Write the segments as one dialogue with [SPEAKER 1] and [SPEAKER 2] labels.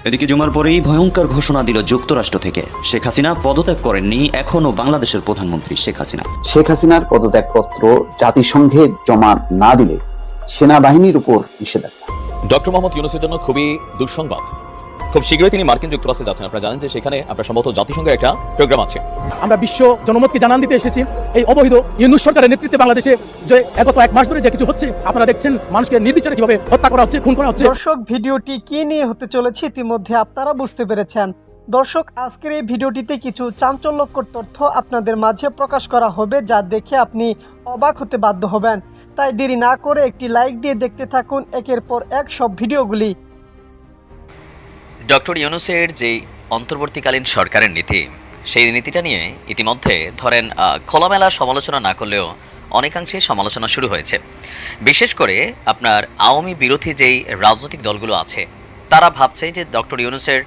[SPEAKER 1] এদিকে জুমার পরেই ভয়ঙ্কর ঘোষণা দিল যুক্তরাষ্ট্র থেকে। শেখ হাসিনা পদত্যাগ করেননি এখনও বাংলাদেশের প্রধানমন্ত্রী শেখ হাসিনা।
[SPEAKER 2] শেখ হাসিনার পদত্যাগপত্র জাতিসংঘে জমা না দিলে সেনাবাহিনীর উপর নিষেধাজ্ঞা।
[SPEAKER 3] ডক্টর মোহাম্মদ ইউনূসের জন্য খুবই দুঃসংবাদ। খুব শীঘ্রই তিনি মার্কিন যুক্তরাষ্ট্রে যাচ্ছেন। আপনারা জানেন যে সেখানে আপনার সম্ভবত জাতিসংঘের একটা প্রোগ্রাম আছে।
[SPEAKER 4] আমরা বিশ্ব জনমতকে জানান দিতে এসেছি এই অবৈধ ইউনূস সরকারের নেতৃত্বে বাংলাদেশে যে গত 1 মাস ধরে যে কিছু হচ্ছে, আপনারা দেখছেন মানুষকে নির্বিচারে কিভাবে হত্যা করা হচ্ছে, খুন করা হচ্ছে।
[SPEAKER 5] দর্শক, ভিডিওটি কি নিয়ে হতে চলেছে ইতিমধ্যে আপনারা বুঝতে পেরেছেন। দর্শক, আজকের এই ভিডিওটিতে কিছু চাঞ্চল্যকর তথ্য আপনাদের মাঝে প্রকাশ করা হবে, যা দেখে আপনি অবাক হতে বাধ্য হবেন। তাই দেরি না করে একটি লাইক দিয়ে দেখতে থাকুন একের পর এক সব ভিডিওগুলি।
[SPEAKER 6] ডক্টর ইউনূসের যে অন্তর্বর্তীকালীন সরকারের নীতি, সেই নীতিটা নিয়ে ইতিমধ্যে ধরেন খোলামেলা সমালোচনা না করলেও অনেকাংশে সমালোচনা শুরু হয়েছে। বিশেষ করে আপনার আওয়ামী বিরোধী যেই রাজনৈতিক দলগুলো আছে, তারা ভাবছে যে ডক্টর ইউনূসের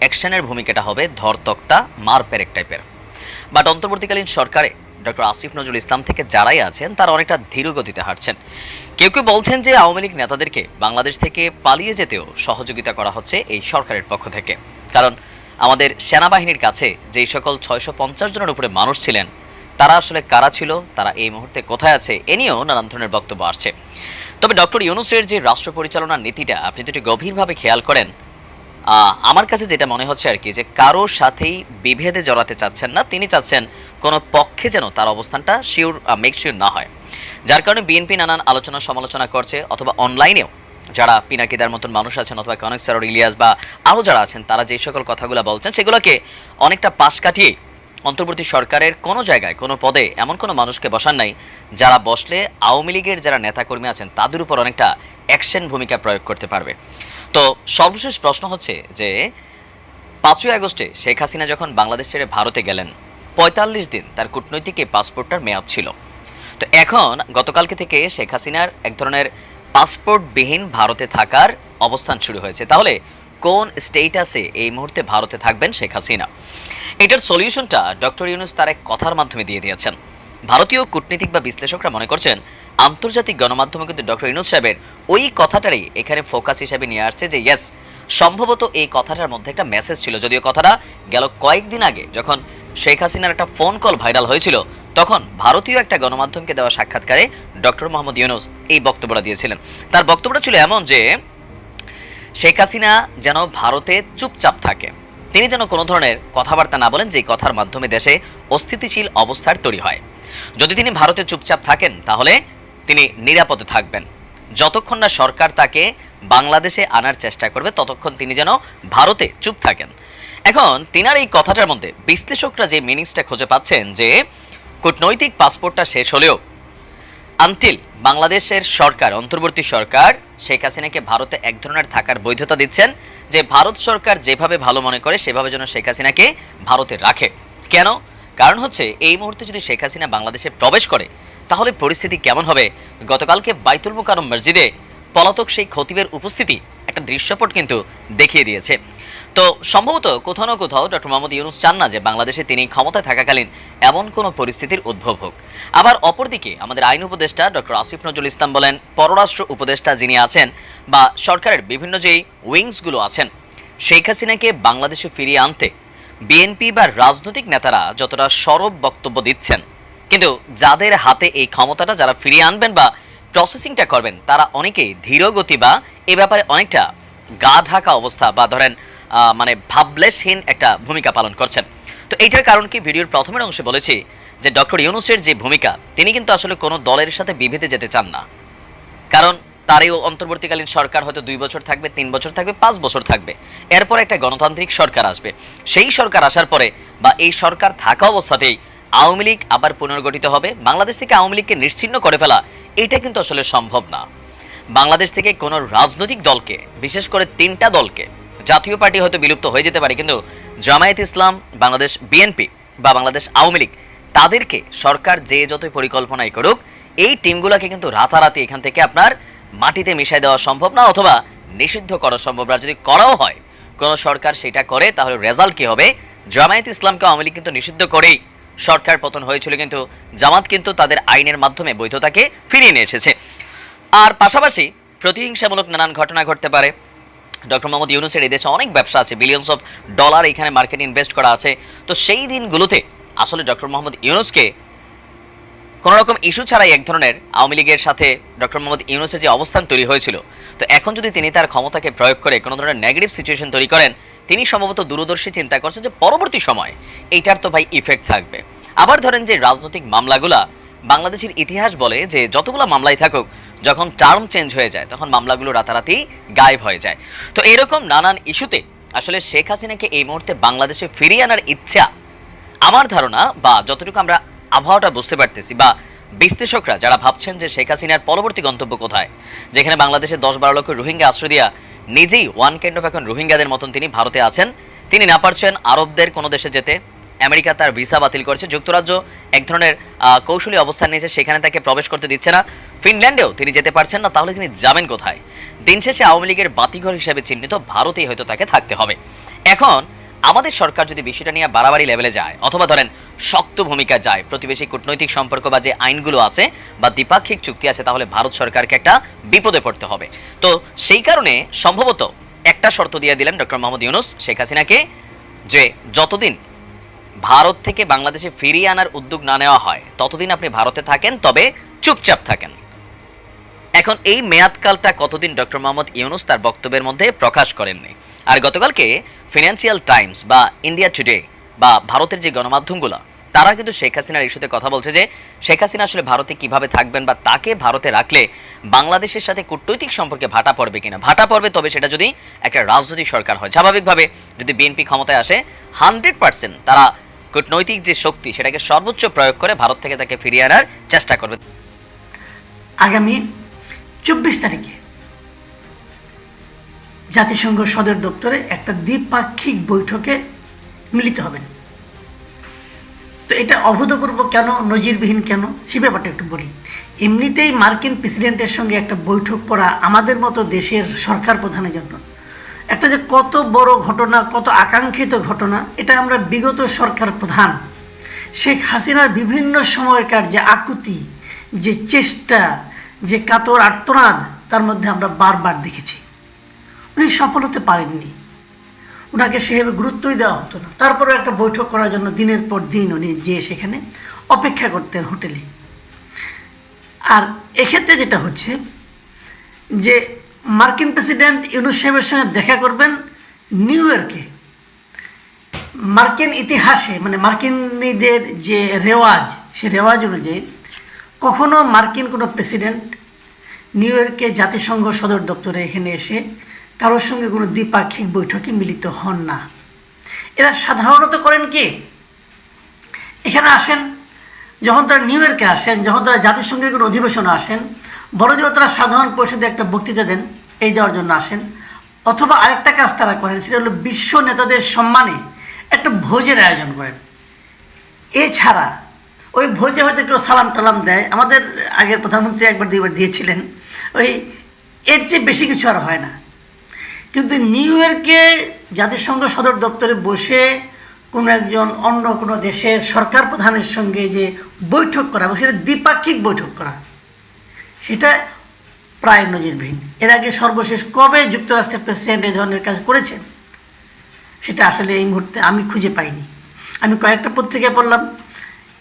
[SPEAKER 6] অ্যাকশনের ভূমিকাটা হবে ধরতক্তা মার পেরেক টাইপের। বাট অন্তর্বর্তীকালীন সরকারে ডক্টর আসিফ নজরুল ইসলাম থেকে যারাই আছেন তারা অনেকটা ধীর গতিতে হাঁটছেন। কেউ কেউ বলছেন যে আওয়ামী লীগ নেতাদেরকে বাংলাদেশ থেকে পালিয়ে যেতেও সহযোগিতা করা হচ্ছে এই সরকারের পক্ষ থেকে। কারণ আমাদের সেনাবাহিনীর কাছে যেই সকল 650 জনের উপরে মানুষ ছিলেন, তারা আসলে কারা ছিল, তারা এই মুহূর্তে কোথায় আছে, এ নিয়েও নানান ধরনের বক্তব্য আসছে। তবে ডক্টর ইউনূসের যে রাষ্ট্র পরিচালনার নীতিটা আপনি যদি গভীরভাবে খেয়াল করেন, আমার কাছে যেটা মনে হচ্ছে আর কি, যে কারোর সাথেই বিভেদে জড়াতে চাচ্ছেন না। তিনি চাচ্ছেন কোনো পক্ষে যেন তার অবস্থানটা মেক শিওর না হয়। যার কারণে বিএনপি নানান আলোচনা সমালোচনা করছে, অথবা অনলাইনেও যারা পিনাকিদার মতন মানুষ আছেন, অথবা কনক স্যার, ইলিয়াস বা আরও যারা আছেন, তারা যে সকল কথাগুলো বলছেন সেগুলোকে অনেকটা পাশ কাটিয়ে অন্তর্বর্তী সরকারের কোনো জায়গায় কোনো পদে এমন কোনো মানুষকে বসান নাই যারা বসলে আওয়ামী লীগের যারা নেতাকর্মী আছেন তাদের উপর অনেকটা অ্যাকশন ভূমিকা প্রয়োগ করতে পারবে। তো সর্বশেষ প্রশ্ন হচ্ছে যে 5ই আগস্টে শেখ হাসিনা যখন বাংলাদেশ ছেড়ে ভারতে গেলেন, 45 দিন তার কূটনৈতিক এই পাসপোর্টটার মেয়াদ ছিল। তো এখন গতকালকে থেকে শেখ হাসিনার এক ধরনের পাসপোর্টবিহীন ভারতে থাকার অবস্থান শুরু হয়েছে। তাহলে কোন স্টেটাসে এই মুহূর্তে ভারতে থাকবেন শেখ হাসিনা? এটার সলিউশনটা ডক্টর ইউনূস তার এক কথার মাধ্যমে দিয়ে দিয়েছেন। ভারতীয় কূটনীতিক বা বিশ্লেষকরা মনে করছেন আন্তর্জাতিক গণমাধ্যমে কিন্তু ডক্টর ইউনূস সাহেবের ওই কথাটারই এখানে ফোকাস হিসেবে নিয়ে আসছে, যে ইয়েস, সম্ভবত এই কথাটার মধ্যে একটা মেসেজ ছিল। যদিও কথাটা গেল কয়েকদিন আগে যখন শেখ হাসিনার একটা ফোন কল ভাইরাল হয়েছিল, তখন ভারতীয় একটা গণমাধ্যমকে দেওয়া সাক্ষাৎকারে ডক্টর মোহাম্মদ ইউনূস এই বক্তব্যটা দিয়েছিলেন। তার বক্তব্যটা ছিল এমন যে শেখ হাসিনা যেন ভারতে চুপচাপ থাকে, তিনি যেন কোনো ধরনের কথাবার্তা না বলেন, যে কথার মাধ্যমে দেশে অস্থিতিশীল অবস্থার তৈরি হয়। যদি তিনি ভারতে চুপচাপ থাকেন তাহলে তিনি নিরাপদে থাকবেন। যতক্ষণ না সরকার তাকে বাংলাদেশে আনার চেষ্টা করবে ততক্ষণ তিনি যেন ভারতে চুপ থাকেন। এখন তিনার এই কথাটার মধ্যে বিশ্লেষকরা যে মিনিংসটা খুঁজে পাচ্ছেন, যে কূটনৈতিক পাসপোর্টটা শেষ হলেও আনটিল বাংলাদেশের সরকার, অন্তর্বর্তী সরকার শেখ হাসিনাকে ভারতে এক ধরনের থাকার বৈধতা দিচ্ছেন, যে ভারত সরকার যেভাবে ভালো মনে করে সেভাবে যেন শেখ হাসিনাকে ভারতে রাখে। কেন? কারণ হচ্ছে এই মুহূর্তে যদি শেখ হাসিনা বাংলাদেশে প্রবেশ করে তাহলে পরিস্থিতি কেমন হবে? গতকালকে বাইতুল মুকাররম মসজিদে পলাতক সেই খতিবের উপস্থিতি একটা দৃশ্যপট কিন্তু দেখিয়ে দিয়েছে। তো সম্ভবত কোথাও না কোথাও ডক্টর মোহাম্মদ ইউনূস চান না যে বাংলাদেশে তিনি ক্ষমতায় থাকাকালীন এমন কোনো পরিস্থিতির উদ্ভব হোক। আবার অপরদিকে আমাদের আইন উপদেষ্টা ডক্টর আসিফ নজরুল ইসলাম বলেন, পররাষ্ট্র উপদেষ্টা যিনি আছেন বা সরকারের বিভিন্ন যেই উইংসগুলো আছেন, শেখ হাসিনাকে বাংলাদেশে ফিরিয়ে আনতে বিএনপি বা রাজনৈতিক নেতারা যতটা সরব বক্তব্য দিচ্ছেন, কিন্তু যাদের হাতে এই ক্ষমতাটা, যারা ফিরিয়ে আনবেন বা প্রসেসিংটা করবেন, তারা অনেকেই ধীরগতি বা এ ব্যাপারে অনেকটা গা ঢাকা অবস্থা বা ধরেন মানে ভাবলেশহীন একটা ভূমিকা পালন করছেন। তো এইটার কারণ কি ভিডিওর প্রথমের অংশে বলেছি যে ডক্টর ইউনূসের যে ভূমিকা, তিনি কিন্তু আসলে কোনো দলের সাথে বিভেদে যেতে চান না। কারণ তার এই অন্তর্বর্তীকালীন সরকার হয়তো 2 বছর থাকবে, 3 বছর থাকবে, 5 বছর থাকবে, এরপর একটা গণতান্ত্রিক সরকার আসবে। সেই সরকার আসার পরে বা এই সরকার থাকা অবস্থাতেই আওয়ামী লীগ আবার পুনর্গঠিত হবে। বাংলাদেশ থেকে আওয়ামী লীগকে নিশ্চিহ্ন করে ফেলা, এটা কিন্তু আসলে সম্ভব না। বাংলাদেশ থেকে কোনো রাজনৈতিক দলকে, বিশেষ করে 3টা দলকে, জাতীয় পার্টি হয়তো বিলুপ্ত হয়ে যেতে পারে, কিন্তু জামায়াত ইসলাম, বাংলাদেশ বিএনপি বা বাংলাদেশ আওয়ামী লীগ, তাদেরকে সরকার যে যতই পরিকল্পনাই করুক, এই টিমগুলোকে কিন্তু রাতারাতি এখান থেকে আপনার মাটিতে মিশাই দেওয়া সম্ভব না, অথবা নিষিদ্ধ করা সম্ভব না। যদি করাও হয়, কোনো সরকার সেটা করে, তাহলে রেজাল্ট কি হবে? জামায়াত ইসলামকে আওয়ামী লীগ কিন্তু নিষিদ্ধ করেই সরকার পতন হয়েছিল, কিন্তু জামাত কিন্তু তাদের আইনের মাধ্যমে বৈধতাকে ফিরিয়ে নিয়ে এসেছে। আর পাশাপাশি প্রতিহিংসামূলক নানান ঘটনা ঘটতে পারে, ডক্টর মোহাম্মদ ইউনূসের এই দেশে অনেক ব্যবসা আছে, বিলিয়নস অফ ডলার এখানে মার্কেটে ইনভেস্ট করা আছে। তো সেই দিনগুলোতে আসলে ডক্টর মোহাম্মদ ইউনূসকে কোনো রকম ইস্যু ছাড়াই এক ধরনের আওয়ামী লীগের সাথে ডক্টর মোহাম্মদ ইউনূসের যে অবস্থান তৈরি হয়েছিল, তো এখন যদি তিনি তার ক্ষমতাকে প্রয়োগ করে কোনো ধরনের নেগেটিভ সিচুয়েশন তৈরি করেন, তিনি সম্ভবত দূরদর্শী চিন্তা করছে যে পরবর্তী সময় এইটার তো ভাই ইফেক্ট থাকবে। আবার ধরেন যে রাজনৈতিক মামলাগুলা, বাংলাদেশের ইতিহাস বলে যে যতগুলো মামলাই থাকুক, যখন টার্ম চেঞ্জ হয়ে যায় তখন মামলাগুলো রাতারাতি গায়েব হয়ে যায়। তো এরকম নানান ইস্যুতে আসলে শেখ হাসিনাকে এই মুহূর্তে বাংলাদেশে ফিরিয়ে আনার ইচ্ছা, আমার ধারণা বা যতটুকু আমরা আবহাওয়াটা বুঝতে পারতেছি, বা বিশ্লেষকরা যারা ভাবছেন যে শেখ হাসিনার পরবর্তী গন্তব্য কোথায়, যেখানে বাংলাদেশে 10-12 লক্ষ রোহিঙ্গা আশ্রয় দিয়া নিজেই ওয়ান কাইন্ড অফ এখন রোহিঙ্গাদের মতন তিনি ভারতে আছেন, তিনি না পারছেন আরবদের কোনো দেশে যেতে, আমেরিকা তার ভিসা বাতিল করেছে, যুক্তরাজ্য এক ধরনের কৌশলী অবস্থান নিয়েছে, সেখানে তাকে প্রবেশ করতে দিচ্ছে না, ফিনল্যান্ডেও তিনি যেতে পারছেন না, তাহলে তিনি যাবেন কোথায়? দিন শেষে আওয়ামী লীগের বাতিঘর হিসেবে চিহ্নিত ভারতেই হয়তো তাকে থাকতে হবে। এখন আমাদের সরকার যদি বিষয়টা নিয়ে বাড়াবাড়ি লেভেলে যায়, অথবা ধরেন শক্ত ভূমিকা যায়, প্রতিবেশী কূটনৈতিক সম্পর্ক বা যে আইনগুলো আছে বা দ্বিপাক্ষিক চুক্তি আছে, তাহলে ভারত সরকারকে একটা বিপদে পড়তে হবে। তো সেই কারণে সম্ভবত একটা শর্ত দিয়ে দিলেন ডক্টর মোহাম্মদ ইউনূস শেখ হাসিনাকে, যে যতদিন ভারত থেকে বাংলাদেশে ফিরিয়ে আনার উদ্যোগ না নেওয়া হয় ততদিন আপনি ভারতে থাকেন, তবে চুপচাপ থাকেন। এখন এই মেয়াদকালটা কতদিন ডক্টর মোহাম্মদ ইউনূস তার বক্তব্যের মধ্যে প্রকাশ করেননি। আর গতকালকে ফিনান্সিয়াল টাইমস বা ইন্ডিয়া টুডে বা ভারতের যে গণমাধ্যমগুলো, তারা কিন্তু শেখ হাসিনার ইস্যুতে কথা বলছে যে শেখ হাসিনা আসলে ভারতে কিভাবে থাকবেন, বা তাকে ভারতে রাখলে বাংলাদেশের সাথে কূটনৈতিক সম্পর্কে ভাটা পড়বে কিনা। ভাটা পড়বে, তবে সেটা যদি একটা রাজনৈতিক সরকার হয়। স্বাভাবিকভাবে যদি বিএনপি ক্ষমতায় আসে 100% তারা কূটনৈতিক যে শক্তি সেটাকে সর্বোচ্চ প্রয়োগ করে ভারত থেকে তাকে ফিরিয়ে আনার চেষ্টা করবে।
[SPEAKER 7] আগামী 24 তারিখে জাতিসংঘ সদর দপ্তরে একটা দ্বিপাক্ষিক বৈঠকে মিলিত হবেন। তো এটা অভূতপূর্ব কেন, নজিরবিহীন কেন, সে ব্যাপারটা একটু বলি। এমনিতেই মার্কিন প্রেসিডেন্টের সঙ্গে একটা বৈঠক করা আমাদের মতো দেশের সরকার প্রধানের জন্য একটা যে কত বড় ঘটনা, কত আকাঙ্ক্ষিত ঘটনা, এটা আমরা বিগত সরকার প্রধান শেখ হাসিনার বিভিন্ন সময়কার যে আকুতি, যে চেষ্টা, যে কাতর আর্তনাদ, তার মধ্যে আমরা বারবার দেখেছি। উনি সফল হতে পারেননি, ওনাকে সেভাবে গুরুত্বই দেওয়া হতো না। তারপরে একটা বৈঠক করার জন্য দিনের পর দিন উনি যেয়ে সেখানে অপেক্ষা করতেন হোটেলে। আর এক্ষেত্রে যেটা হচ্ছে যে মার্কিন প্রেসিডেন্ট ইউনূস সাহেবের সঙ্গে দেখা করবেন নিউ ইয়র্কে। মার্কিন ইতিহাসে মানে মার্কিনীদের যে রেওয়াজ, সে রেওয়াজ অনুযায়ী কখনো মার্কিন কোনো প্রেসিডেন্ট নিউ ইয়র্কে জাতিসংঘ সদর দপ্তরে এখানে এসে কারোর সঙ্গে কোনো দ্বিপাক্ষিক বৈঠকে মিলিত হন না। এরা সাধারণত করেন কি, এখানে আসেন, যখন তারা নিউ ইয়র্কে আসেন, যখন তারা জাতিসংঘের কোনো অধিবেশনে আসেন, বড়জোর তারা সাধারণ পরিষদে একটা বক্তৃতা দেন, এই দেওয়ার জন্য আসেন। অথবা আরেকটা কাজ তারা করেন, সেটা হলো বিশ্ব নেতাদের সম্মানে একটা ভোজের আয়োজন করেন। এছাড়া ওই ভোজে হয়তো কেউ সালাম টালাম দেয়, আমাদের আগের প্রধানমন্ত্রী একবার দুইবার দিয়েছিলেন, ওই এর চেয়ে বেশি কিছু আর হয় না। কিন্তু নিউ ইয়র্কে জাতিসংঘ সদর দপ্তরে বসে কোনো একজন অন্য কোনো দেশের সরকার প্রধানের সঙ্গে যে বৈঠক করা, এবং সেটা দ্বিপাক্ষিক বৈঠক করা, সেটা প্রায় নজিরবিহীন। এর আগে সর্বশেষ কবে যুক্তরাষ্ট্রের প্রেসিডেন্ট এই ধরনের কাজ করেছেন সেটা আসলে এই মুহূর্তে আমি খুঁজে পাইনি। আমি কয়েকটা পত্রিকায় পড়লাম,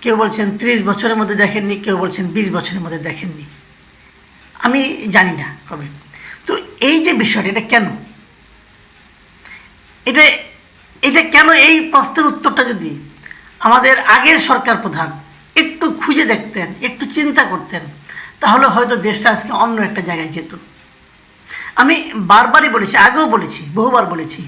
[SPEAKER 7] কেউ বলছেন 30 বছরের মধ্যে দেখেননি, কেউ বলছেন 20 বছরের মধ্যে দেখেননি, আমি জানি না কবে। তো এই যে বিষয়টা, এটা কেন, এটা কেন, এই প্রশ্নের উত্তরটা যদি আমাদের আগের সরকার প্রধান একটু খুঁজে দেখতেন, একটু চিন্তা করতেন, তাহলে হয়তো দেশটা আজকে অন্য একটা জায়গায় যেত। আমি বারবারই বলেছি, আগেও বলেছি, বহুবার বলেছি।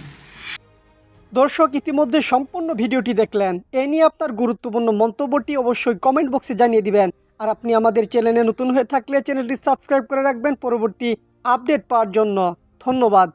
[SPEAKER 5] দর্শক ইতিমধ্যে সম্পূর্ণ ভিডিওটি দেখলেন। এ নিয়ে আপনার গুরুত্বপূর্ণ মন্তব্যটি অবশ্যই কমেন্ট বক্সে জানিয়ে দিবেন। আর আপনি আমাদের চ্যানেলে নতুন হয়ে থাকলে চ্যানেলটি সাবস্ক্রাইব করে রাখবেন পরবর্তী আপডেট পাওয়ার জন্য। ধন্যবাদ।